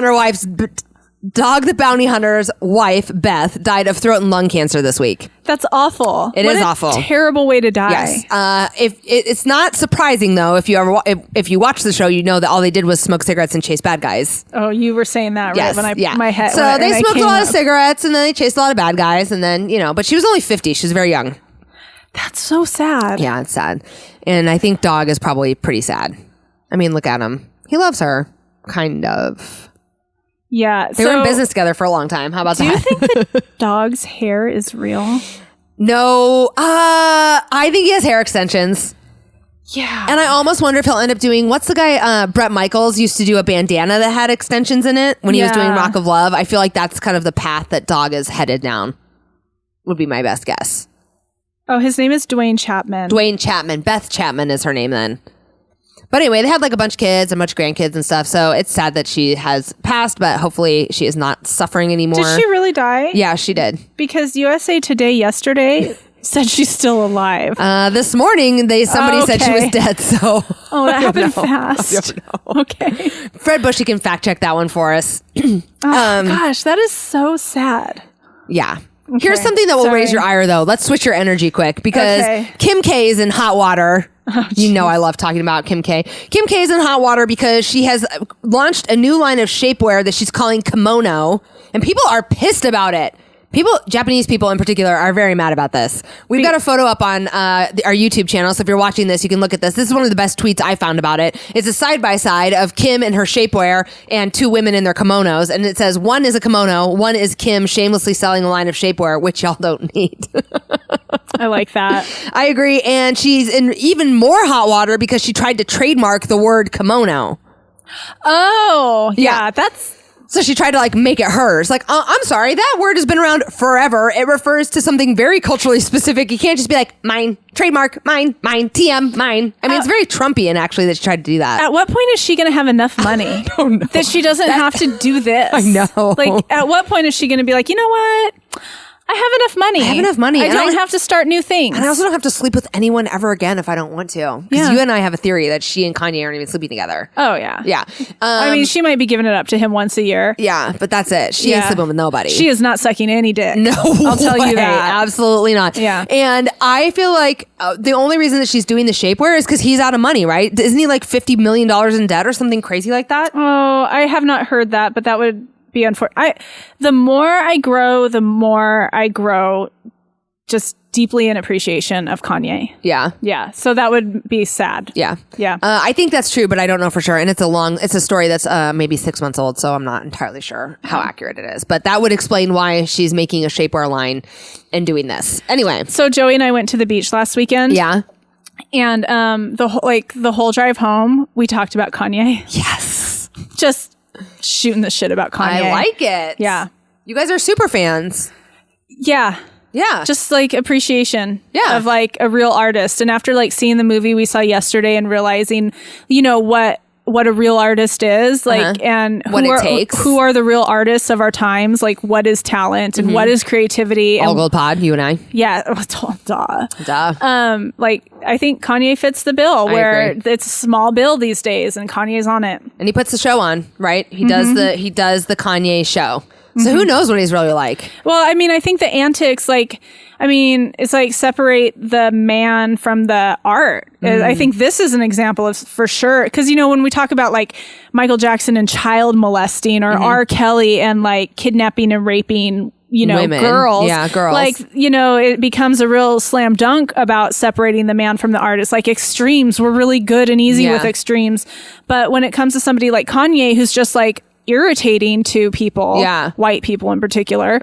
Hunter's wife, Beth, died of throat and lung cancer this week. That's awful. It is awful. Terrible way to die. Yes. If it's not surprising though, if you watch the show, you know that all they did was smoke cigarettes and chase bad guys. Oh, you were saying that right when my head. So they smoked a lot of cigarettes and then they chased a lot of bad guys and then but she was only 50. She was very young. That's so sad. Yeah, it's sad. And I think Dog is probably pretty sad. I mean, look at him. He loves her, kind of. Yeah. They were in business together for a long time. How about that? Do you think that Dog's hair is real? No. I think he has hair extensions. Yeah. And I almost wonder if he'll end up doing, what's the guy, Brett Michaels used to do a bandana that had extensions in it when he was doing Rock of Love. I feel like that's kind of the path that Dog is headed down. Would be my best guess. Oh, his name is Dwayne Chapman. Dwayne Chapman. Beth Chapman is her name then. But anyway, they had like a bunch of kids, a bunch of grandkids and stuff. So it's sad that she has passed, but hopefully she is not suffering anymore. Did she really die? Yeah, she did. Because USA Today yesterday said she's still alive. This morning, somebody said she was dead. So that happened fast. Okay. Fred Bushy can fact check that one for us. Gosh, that is so sad. Yeah. Okay. Here's something that will raise your ire, though. Let's switch your energy quick because Kim K is in hot water. Oh, you know I love talking about Kim K. Kim K is in hot water because she has launched a new line of shapewear that she's calling Kimono, and people are pissed about it. Japanese people in particular, are very mad about this. We've got a photo up on our YouTube channel, so if you're watching this, you can look at this. This is one of the best tweets I found about it. It's a side-by-side of Kim and her shapewear and two women in their kimonos, and it says, one is a kimono, one is Kim shamelessly selling a line of shapewear, which y'all don't need. I like that. I agree, and she's in even more hot water because she tried to trademark the word kimono. Oh, yeah, So she tried to make it hers. I'm sorry, that word has been around forever. It refers to something very culturally specific. You can't just be like, mine, trademark, mine, TM, mine. I mean, it's very Trumpian, actually, that she tried to do that. At what point is she going to have enough money that she doesn't have to do this? I know. At what point is she going to be like, you know what? I have enough money. I don't have to start new things. And I also don't have to sleep with anyone ever again if I don't want to. Because you and I have a theory that she and Kanye aren't even sleeping together. Oh, yeah. Yeah. I mean, she might be giving it up to him once a year. Yeah, but that's it. She ain't sleeping with nobody. She is not sucking any dick. No I'll tell you that. Absolutely not. Yeah. And I feel like the only reason that she's doing the shapewear is because he's out of money, right? Isn't he like $50 million in debt or something crazy like that? Oh, I have not heard that, but that would be unfortunate. The more I grow just deeply in appreciation of Kanye. Yeah. Yeah. So that would be sad. Yeah. Yeah. I think that's true, but I don't know for sure. And it's a story that's maybe 6 months old, so I'm not entirely sure how accurate it is. But that would explain why she's making a shapewear line and doing this. Anyway. So Joey and I went to the beach last weekend. Yeah. And the whole drive home, we talked about Kanye. Yes. Just shooting the shit about Kanye. I like it. Yeah. You guys are super fans. Yeah. Yeah. Just appreciation of a real artist. And after seeing the movie we saw yesterday and realizing, what a real artist is, and who are the real artists of our times, what is talent and what is creativity. All Gold Pod, you and I. Yeah. Duh. I think Kanye fits the bill where it's a small bill these days and Kanye's on it. And he puts the show on, right? He does the Kanye show. So who knows what he's really like? Well, I mean, I think the antics, it's separate the man from the art. I think this is an example of, for sure. Because, when we talk about Michael Jackson and child molesting or R. Kelly and kidnapping and raping, women. Girls. Yeah, girls. It becomes a real slam dunk about separating the man from the artist. Extremes. We're really good and easy with extremes. But when it comes to somebody like Kanye, who's just irritating to people, white people in particular,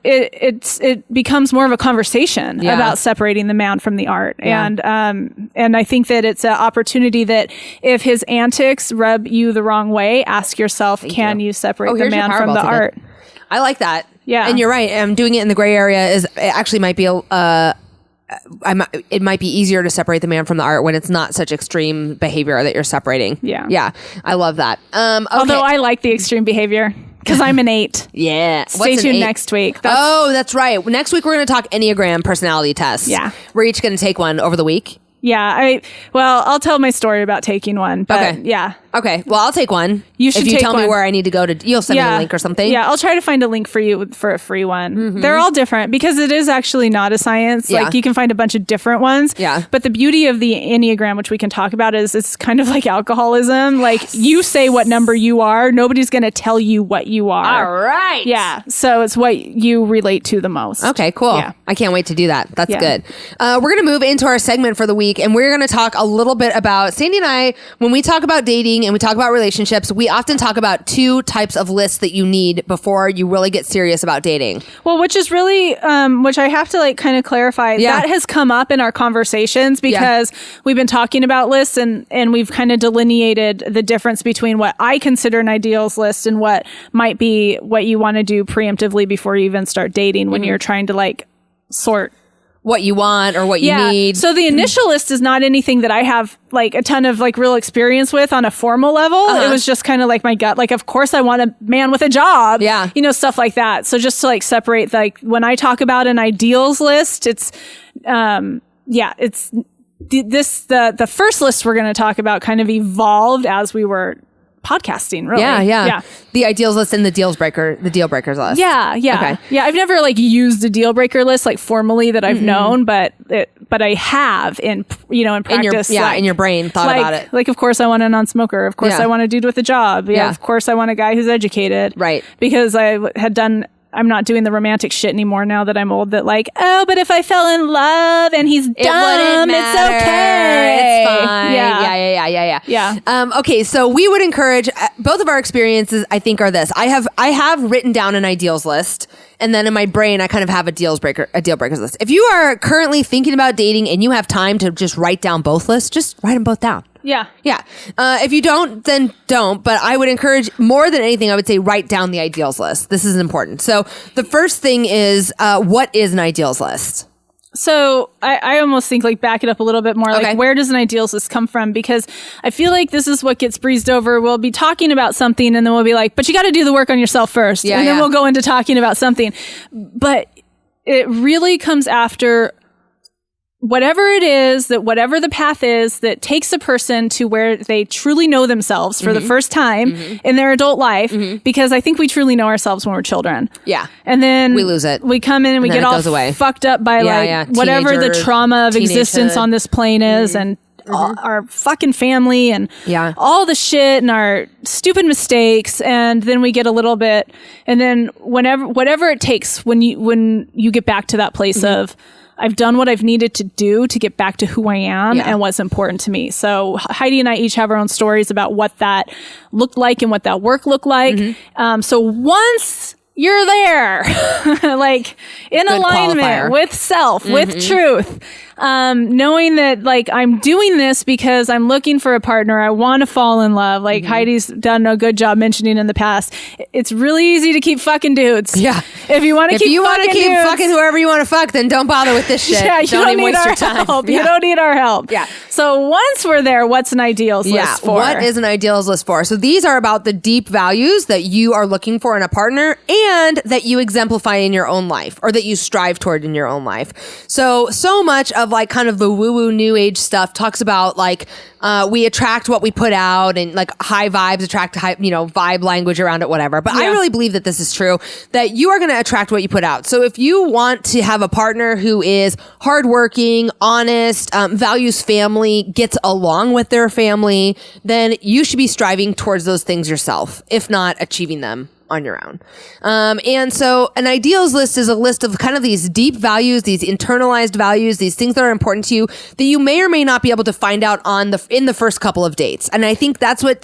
it becomes more of a conversation about separating the man from the art. And I think that it's an opportunity that if his antics rub you the wrong way, ask yourself, can you separate the man from the art? I like that. Yeah. And you're right. Doing it in the gray area it actually might be it might be easier to separate the man from the art when it's not such extreme behavior that you're separating. Yeah. Yeah. I love that. Okay. Although I like the extreme behavior because I'm an 8. Yeah. Stay tuned next week. That's right. Next week, we're going to talk Enneagram personality tests. Yeah. We're each going to take one over the week. Yeah. I'll tell my story about taking one. But yeah. Okay. Well, I'll take one. You should if you take tell me one. where I need to go to. You'll send me a link or something. Yeah, I'll try to find a link for you for a free one. They're all different because it is actually not a science. Yeah. You can find a bunch of different ones. Yeah. But the beauty of the Enneagram, which we can talk about, is it's kind of like alcoholism. You say what number you are. Nobody's going to tell you what you are. All right. Yeah. So it's what you relate to the most. Okay, cool. Yeah. I can't wait to do that. That's good. We're going to move into our segment for the week, and we're going to talk a little bit about, Sandy and I, when we talk about dating and we talk about relationships, we often talk about 2 types of lists that you need before you really get serious about dating. Well, which is really, which I have to kind of clarify, that has come up in our conversations because we've been talking about lists and we've kind of delineated the difference between what I consider an ideals list and what might be what you want to do preemptively before you even start dating when you're trying to sort what you want or what you need. So the initial list is not anything that I have like a ton of like real experience with on a formal level. It was just kind of like my gut. Like, of course I want a man with a job, you know, stuff like that. So just to like separate, like when I talk about an ideals list, it's, it's the first list we're going to talk about kind of evolved as we were podcasting, really. Yeah. The ideals list and the deal breakers list. Yeah. Okay. Yeah. I've never like used a deal breaker list like formally that I've known, but I have in practice. In your brain thought like, about it. Like, of course I want a non-smoker. Of course I want a dude with a job. Yeah. Of course I want a guy who's educated. Right. Because I'm not doing the romantic shit anymore now that I'm old, that like, oh, but if I fell in love and he's dumb, it's okay. It's fine. Yeah. Okay. So we would encourage both of our experiences, I think, are this. I have written down an ideals list. And then in my brain, I kind of have a deal breakers list. If you are currently thinking about dating and you have time to just write down both lists, just write them both down. Yeah. If you don't, then don't. But I would encourage, more than anything, I would say write down the ideals list. This is important. So the first thing is, what is an ideals list? So I almost think like back it up a little bit more. Like, where does an ideals list come from? Because I feel like this is what gets breezed over. We'll be talking about something and then we'll be like, but you got to do the work on yourself first. And then we'll go into talking about something. But it really comes after whatever it is, that whatever the path is that takes a person to where they truly know themselves for the first time in their adult life, because I think we truly know ourselves when we're children. Yeah. And then we lose it. We come in and we get all fucked up by whatever the trauma of existence on this plane is, and our fucking family and all the shit and our stupid mistakes. And then we get a little bit, and then whatever it takes when you get back to that place of, I've done what I've needed to do to get back to who I am and what's important to me. So Heidi and I each have our own stories about what that looked like and what that work looked like. So once you're there, like in Good alignment qualifier. with self, with truth, knowing that like I'm doing this because I'm looking for a partner. I want to fall in love. Like Heidi's done a good job mentioning in the past. It's really easy to keep fucking dudes. Yeah. If you want to keep fucking whoever you want to fuck, then don't bother with this shit. You don't even waste your time. You don't need our help. Yeah. So once we're there, what's an ideals list for? What is an ideals list for? So these are about the deep values that you are looking for in a partner and that you exemplify in your own life, or that you strive toward in your own life. So much of like kind of the woo-woo new age stuff talks about like we attract what we put out, and like high vibes attract high, vibe language around it, whatever. But I really believe that this is true, that you are going to attract what you put out. So if you want to have a partner who is hardworking, honest, values family, gets along with their family, then you should be striving towards those things yourself, if not achieving them on your own. And so an ideals list is a list of kind of these deep values, these internalized values, these things that are important to you that you may or may not be able to find out in the first couple of dates. And I think that's what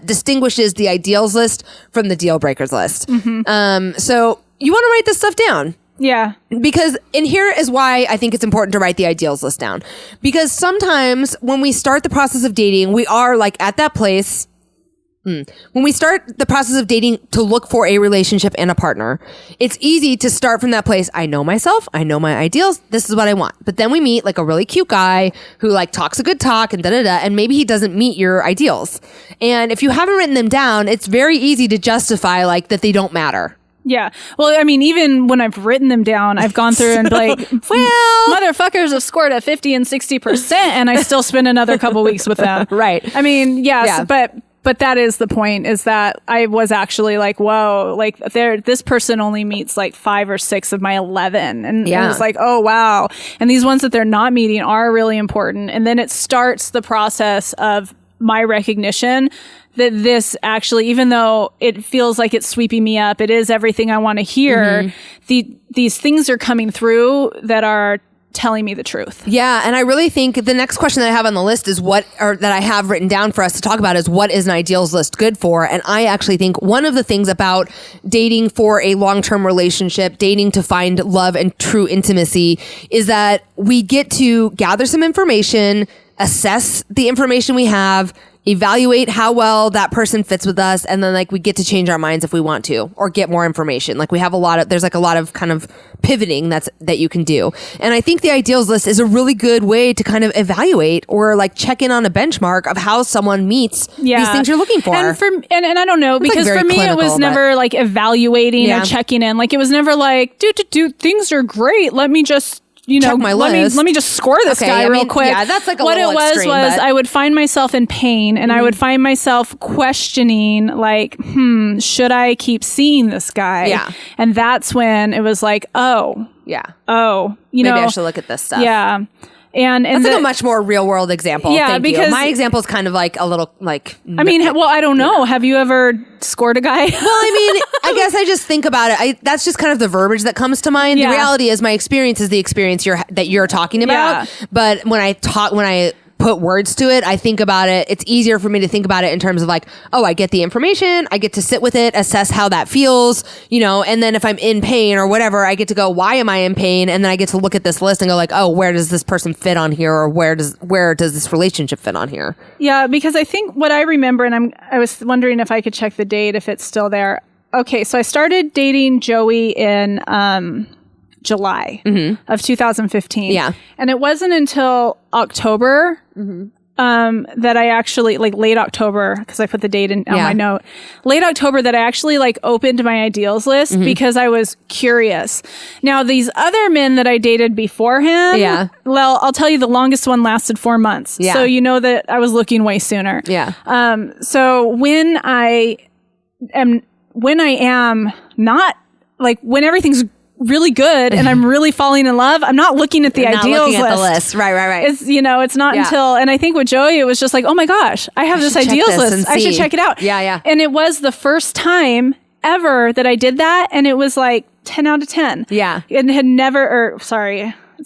distinguishes the ideals list from the deal breakers list. So you want to write this stuff down. Yeah. Because, and here is why I think it's important to write the ideals list down. Because sometimes when we start the process of dating, we are like at that place. When we start the process of dating to look for a relationship and a partner, it's easy to start from that place. I know myself. I know my ideals. This is what I want. But then we meet like a really cute guy who like talks a good talk and and maybe he doesn't meet your ideals. And if you haven't written them down, it's very easy to justify like that they don't matter. Yeah. Well, I mean, even when I've written them down, I've gone through and like, well, motherfuckers have scored at 50 and 60%, and I still spend another couple weeks with them. Right. I mean, yes, but that is the point, is that I was actually like, whoa, like this person only meets like 5 or 6 of my 11. And it was like, oh, wow. And these ones that they're not meeting are really important. And then it starts the process of my recognition that this actually, even though it feels like it's sweeping me up, it is everything I want to hear. These things are coming through that are telling me the truth. Yeah. And I really think the next question that I have on the list is that I have written down for us to talk about is, what is an ideals list good for? And I actually think one of the things about dating for a long-term relationship, dating to find love and true intimacy, is that we get to gather some information, assess the information we have, evaluate how well that person fits with us, and then like we get to change our minds if we want to, or get more information. Like we have there's like a lot of kind of pivoting that you can do. And I think the ideals list is a really good way to kind of evaluate or like check in on a benchmark of how someone meets these things you're looking for. And I don't know, because like for me it was never like evaluating or checking in. Like it was never like, dude, things are great. Let me just check my list. Let me just score this guy real quick. Yeah, that's like what little it was extreme, was I would find myself in pain, and I would find myself questioning, like, should I keep seeing this guy? Yeah, and that's when it was like, maybe I should look at this stuff. Yeah. And that's like a much more real world example. Yeah, because my example is kind of like a little like. I mean, I don't know. Have you ever scored a guy? Well, I mean, I guess I just think about it. That's just kind of the verbiage that comes to mind. Yeah. The reality is, my experience is the experience that you're talking about. Yeah. But when I put words to it, I think about it. It's easier for me to think about it in terms of like, oh, I get the information, I get to sit with it, assess how that feels, and then if I'm in pain or whatever, I get to go, why am I in pain? And then I get to look at this list and go like, oh, where does this person fit on here, or where does this relationship fit on here? Yeah, because I think what I remember, and I was wondering if I could check the date if it's still there. Okay, so I started dating Joey in July of 2015. Yeah. And it wasn't until October that I actually, like late October, because I put the date on my note, late October, that I actually like opened my ideals list because I was curious. Now, these other men that I dated before him, well, I'll tell you, the longest one lasted 4 months. Yeah. So you know that I was looking way sooner. Yeah. So when I am not, like, when everything's really good and I'm really falling in love, I'm not looking at the ideals list. At the list. Right. It's, it's not until, and I think with Joey, it was just like, oh my gosh, I have this ideals list. I should check it out. Yeah. And it was the first time ever that I did that. And it was like 10 out of 10. Yeah. And had never, it's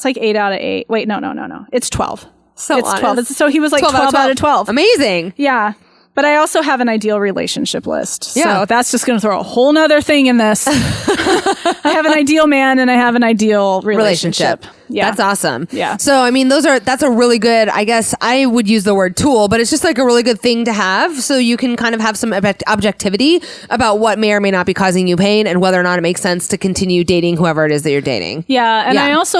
like 8 out of 8. Wait, no. It's 12. So it's 12. So he was like 12 out of 12. Amazing. Yeah. But I also have an ideal relationship list. Yeah. So that's just going to throw a whole nother thing in this. I have an ideal man and I have an ideal relationship. Yeah. That's awesome. Yeah. So, I mean, that's a really good, I guess I would use the word tool, but it's just like a really good thing to have. So you can kind of have some objectivity about what may or may not be causing you pain and whether or not it makes sense to continue dating whoever it is that you're dating. Yeah. And I also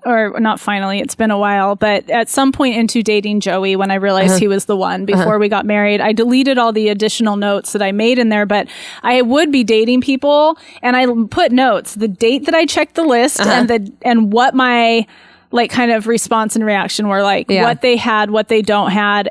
not finally, it's been a while, but at some point into dating Joey, when I realized he was the one before we got married, I deleted all the additional notes that I made in there, but I would be dating people and I put notes, the date that I checked the list and what my like kind of response and reaction were, like what they had, what they don't had,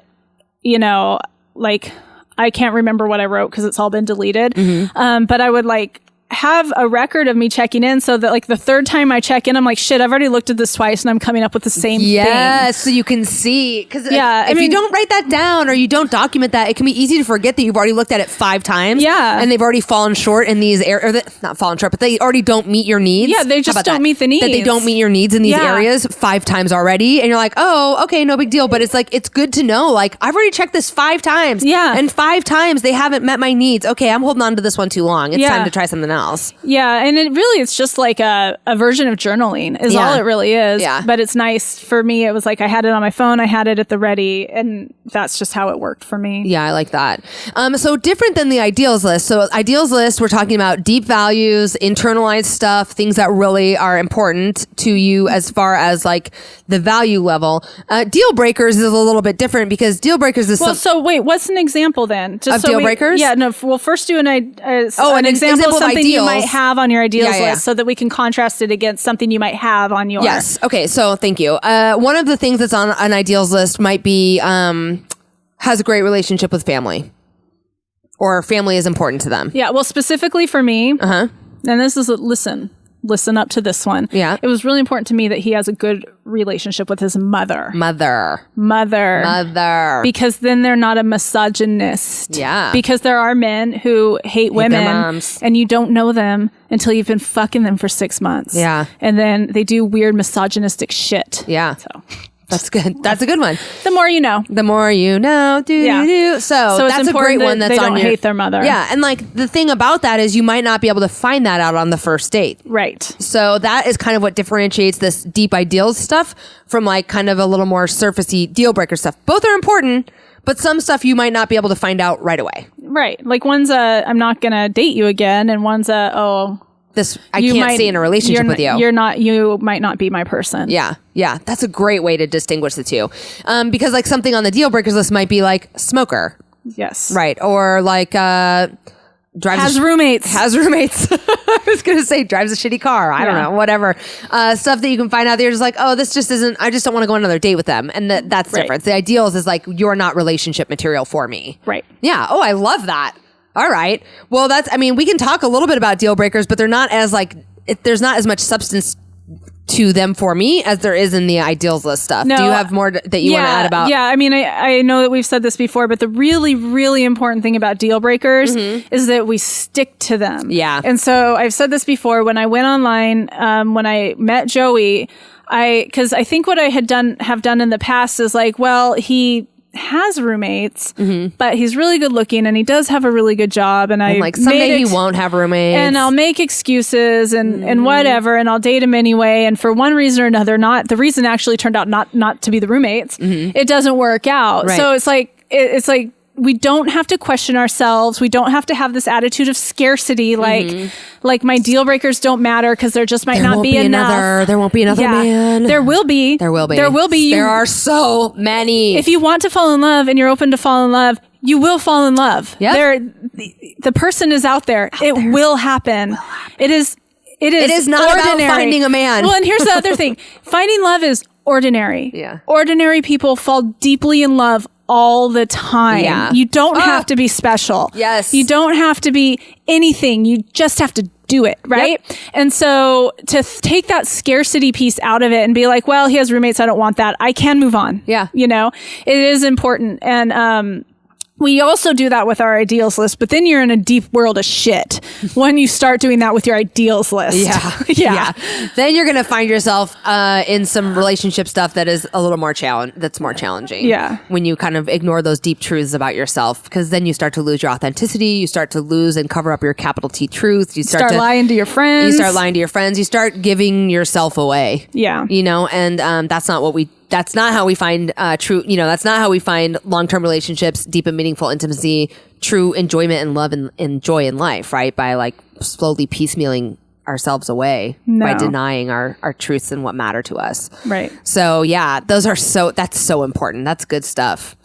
like I can't remember what I wrote because it's all been deleted. But I would like have a record of me checking in so that like the third time I check in, I'm like, shit, I've already looked at this twice and I'm coming up with the same thing. Yes, so you can see. Because if you don't write that down or you don't document that, it can be easy to forget that you've already looked at it 5 times. Yeah. And they've already fallen short in these areas. Not fallen short, but they already don't meet your needs. Yeah, they just don't meet the needs. That they don't meet your needs in these areas 5 times already. And you're like, oh, okay, no big deal. But it's like, it's good to know, like, I've already checked this 5 times. Yeah. And 5 times they haven't met my needs. Okay, I'm holding on to this one too long. It's time to try something else. Yeah. And it's just like a version of journaling is all it really is. Yeah. But it's nice for me. It was like I had it on my phone. I had it at the ready. And that's just how it worked for me. Yeah, I like that. So different than the ideals list. So ideals list, we're talking about deep values, internalized stuff, things that really are important to you as far as like the value level. Deal breakers is a little bit different because deal breakers is so wait, what's an example then? Just of deal breakers? Yeah, no. We'll first do an example of something you might have on your ideals list so that we can contrast it against something you might have on yours. Yes. Okay. So thank you. One of the things that's on an ideals list might be has a great relationship with family, or family is important to them. Yeah. Well, specifically for me, and this is listen up to this one. Yeah. It was really important to me that he has a good relationship with his mother. Mother. Because then they're not a misogynist. Yeah. Because there are men who hate women their moms. And you don't know them until you've been fucking them for 6 months. Yeah. And then they do weird misogynistic shit. Yeah. So that's good. That's a good one. The more you know. The more you know. So that's a great one. That's they on don't hate their mother. Yeah, and like the thing about that is you might not be able to find that out on the first date. Right. So that is kind of what differentiates this deep ideals stuff from like kind of a little more surfacey deal breaker stuff. Both are important, But some stuff you might not be able to find out right away. Right. Like one's I'm not going to date you again. And one's I can't stay in a relationship with you. You might not be my person. Yeah. Yeah. That's a great way to distinguish the two. Because like something on the deal breakers list might be like smoker. Yes. Right. Or like, has roommates. I was going to say drives a shitty car. I don't know, whatever. Stuff that you can find out there just like, oh, this just isn't, I just don't want to go on another date with them. And that's different. The ideals is like, you're not relationship material for me. Right. Yeah. Oh, I love that. All right. Well, we can talk a little bit about deal breakers, but they're not as like, there's not as much substance to them for me as there is in the ideals list stuff. No, do you have more that you want to add about? Yeah. I mean, I know that we've said this before, but the really, really important thing about deal breakers is that we stick to them. Yeah. And so I've said this before when I went online, when I met Joey, because I think what I have done in the past is like, well, he has roommates, but he's really good looking and he does have a really good job. And I like someday he won't have roommates. And I'll make excuses and whatever, and I'll date him anyway. And for one reason or another, the reason actually turned out not to be the roommates. It doesn't work out. Right. So it's like we don't have to question ourselves. We don't have to have this attitude of scarcity. Like my deal breakers don't matter because there just might not be enough. There won't be another man. There will be. There will be. There will be. There are so many. If you want to fall in love and you're open to fall in love, you will fall in love. Yep. The person is out there. It will happen. It is not ordinary. about finding a man. Well, and here's the other thing. Finding love is ordinary. Yeah. Ordinary people fall deeply in love all the time. Yeah. You don't have to be special. Yes. You don't have to be anything. You just have to do it, right? Yep. And so to take that scarcity piece out of it and be like, well, he has roommates, I don't want that. I can move on. Yeah. It is important. And we also do that with our ideals list, but then you're in a deep world of shit when you start doing that with your ideals list. Yeah. Then you're going to find yourself in some relationship stuff that is a little more challenging. Yeah. When you kind of ignore those deep truths about yourself, because then you start to lose your authenticity. You start to lose and cover up your capital T truth. You start lying to your friends. You start lying to your friends. You start giving yourself away. Yeah. And that's not how we find true, that's not how we find long-term relationships, deep and meaningful intimacy, true enjoyment and love and joy in life, right? By like slowly piecemealing ourselves away by denying our truths and what matter to us. Right. So yeah, that's so important. That's good stuff.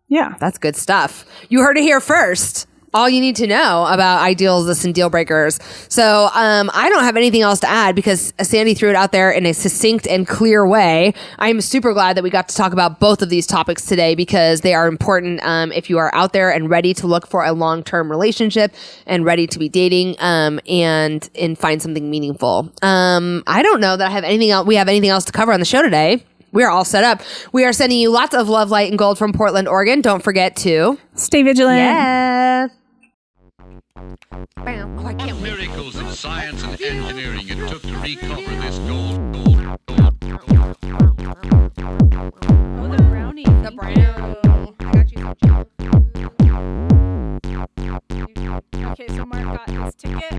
Yeah. That's good stuff. You heard it here first. All you need to know about ideals lists and deal breakers. So I don't have anything else to add because Sandy threw it out there in a succinct and clear way. I'm super glad that we got to talk about both of these topics today because they are important if you are out there and ready to look for a long-term relationship and ready to be dating and find something meaningful. I don't know that I have anything else. We have anything else to cover on the show today. We are all set up. We are sending you lots of love, light, and gold from Portland, Oregon. Don't forget to stay vigilant. Yeah. Bam. Oh, I can't wait. Miracles of science and engineering it took to recover this gold. Oh, the brownie. The brown. I got you some. Okay, so Mark got his ticket.